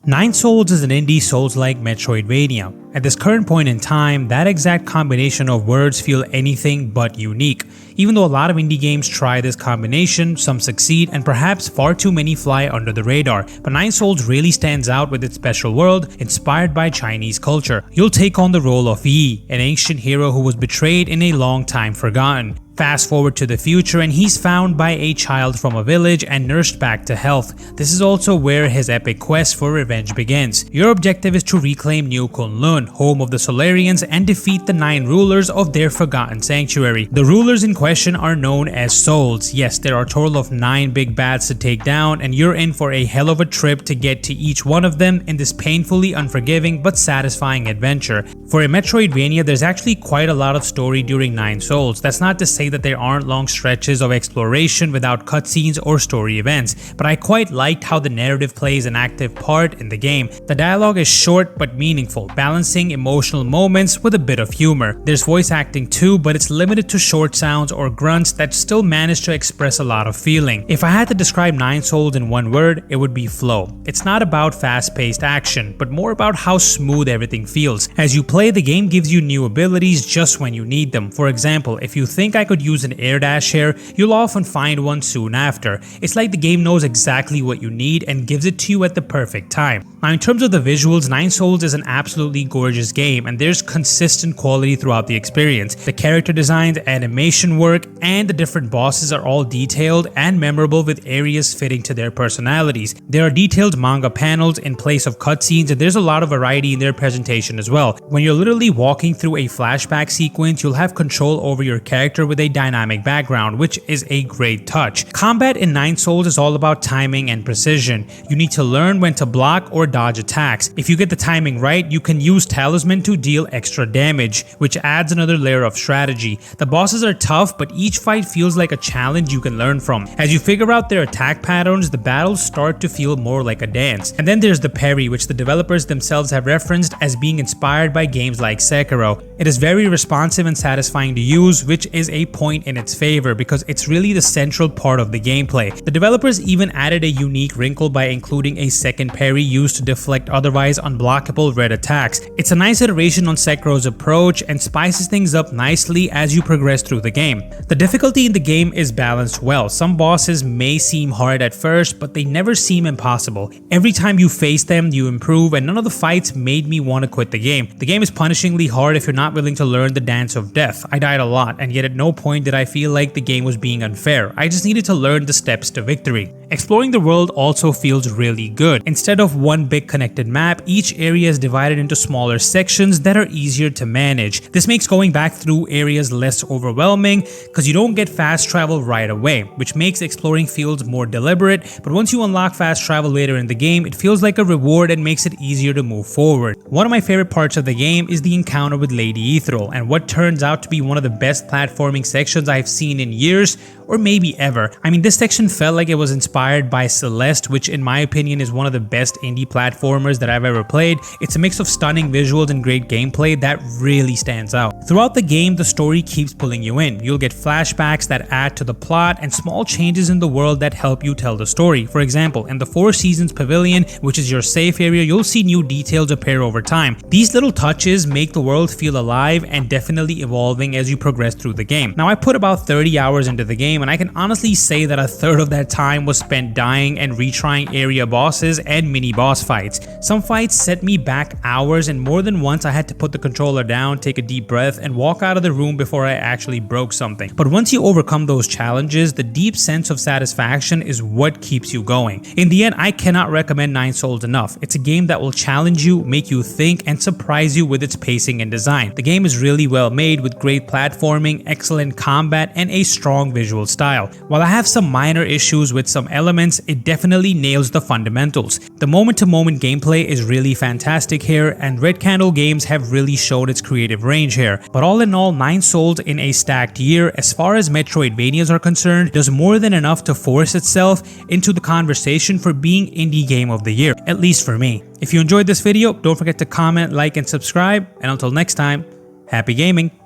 Nine Souls is an indie Souls-like Metroidvania. At this current point in time, that exact combination of words feel anything but unique. Even though a lot of indie games try this combination, some succeed, and perhaps far too many fly under the radar. But Nine Souls really stands out with its special world, inspired by Chinese culture. You'll take on the role of Yi, an ancient hero who was betrayed and a long time forgotten. Fast forward to the future and he's found by a child from a village and nursed back to health. This is also where his epic quest for revenge begins. Your objective is to reclaim New Kunlun, home of the Solarians, and defeat the 9 rulers of their forgotten sanctuary. The rulers in question are known as souls. Yes, there are a total of 9 big bads to take down, and you're in for a hell of a trip to get to each one of them in this painfully unforgiving but satisfying adventure. For a Metroidvania, there's actually quite a lot of story during Nine Souls. That's not to say that there aren't long stretches of exploration without cutscenes or story events, but I quite liked how the narrative plays an active part in the game. The dialogue is short but meaningful, balancing emotional moments with a bit of humor. There's voice acting too, but it's limited to short sounds or grunts that still manage to express a lot of feeling. If I had to describe Nine Souls in one word, it would be flow. It's not about fast-paced action, but more about how smooth everything feels. As you play, the game gives you new abilities just when you need them. For example, if you think I could use an air dash here, you'll often find one soon after. It's like the game knows exactly what you need and gives it to you at the perfect time. Now, in terms of the visuals, Nine Souls is an absolutely gorgeous game, and there's consistent quality throughout the experience. The character designs, animation work, and the different bosses are all detailed and memorable, with areas fitting to their personalities. There are detailed manga panels in place of cutscenes, and there's a lot of variety in their presentation as well. When you're literally walking through a flashback sequence, you'll have control over your character with a dynamic background, which is a great touch. Combat in Nine Souls is all about timing and precision. You need to learn when to block or dodge attacks. If you get the timing right, you can use Talisman to deal extra damage, which adds another layer of strategy. The bosses are tough, but each fight feels like a challenge you can learn from. As you figure out their attack patterns, the battles start to feel more like a dance. And then there's the parry, which the developers themselves have referenced as being inspired by games like Sekiro. It is very responsive and satisfying to use, which is a point in its favor because it's really the central part of the gameplay. The developers even added a unique wrinkle by including a second parry used to deflect otherwise unblockable red attacks. It's a nice iteration on Sekiro's approach and spices things up nicely as you progress through the game. The difficulty in the game is balanced well. Some bosses may seem hard at first, but they never seem impossible. Every time you face them, you improve, and none of the fights made me want to quit the game. The game is punishingly hard if you're not willing to learn the dance of death. I died a lot, and yet at no point did I feel like the game was being unfair. I just needed to learn the steps to victory. Exploring the world also feels really good. Instead of one big connected map, each area is divided into smaller sections that are easier to manage. This makes going back through areas less overwhelming because you don't get fast travel right away, which makes exploring fields more deliberate, but once you unlock fast travel later in the game, it feels like a reward and makes it easier to move forward. One of my favorite parts of the game is the encounter with Lady Ethereal, and what turns out to be one of the best platforming sections I've seen in years, or maybe ever. I mean, this section felt like it was inspired by Celeste, which in my opinion is one of the best indie platformers that I've ever played. It's a mix of stunning visuals and great gameplay that really stands out. Throughout the game, the story keeps pulling you in. You'll get flashbacks that add to the plot and small changes in the world that help you tell the story. For example, in the Four Seasons Pavilion, which is your safe area, you'll see new details appear over time. These little touches make the world feel alive and definitely evolving as you progress through the game. Now, I put about 30 hours into the game, and I can honestly say that a third of that time was spent dying and retrying area bosses and mini boss fights. Some fights set me back hours, and more than once I had to put the controller down, take a deep breath, and walk out of the room before I actually broke something. But once you overcome those challenges, the deep sense of satisfaction is what keeps you going. In the end, I cannot recommend Nine Souls enough. It's a game that will challenge you, make you think, and surprise you with its pacing and design. The game is really well made with great platforming, excellent combat, and a strong visual style. While I have some minor issues with some elements, it definitely nails the fundamentals. The moment-to-moment gameplay is really fantastic here, and Red Candle Games have really showed its creative range here. But all in all, Nine Souls in a stacked year, as far as Metroidvanias are concerned, does more than enough to force itself into the conversation for being Indie Game of the Year, at least for me. If you enjoyed this video, don't forget to comment, like, and subscribe, and until next time, happy gaming!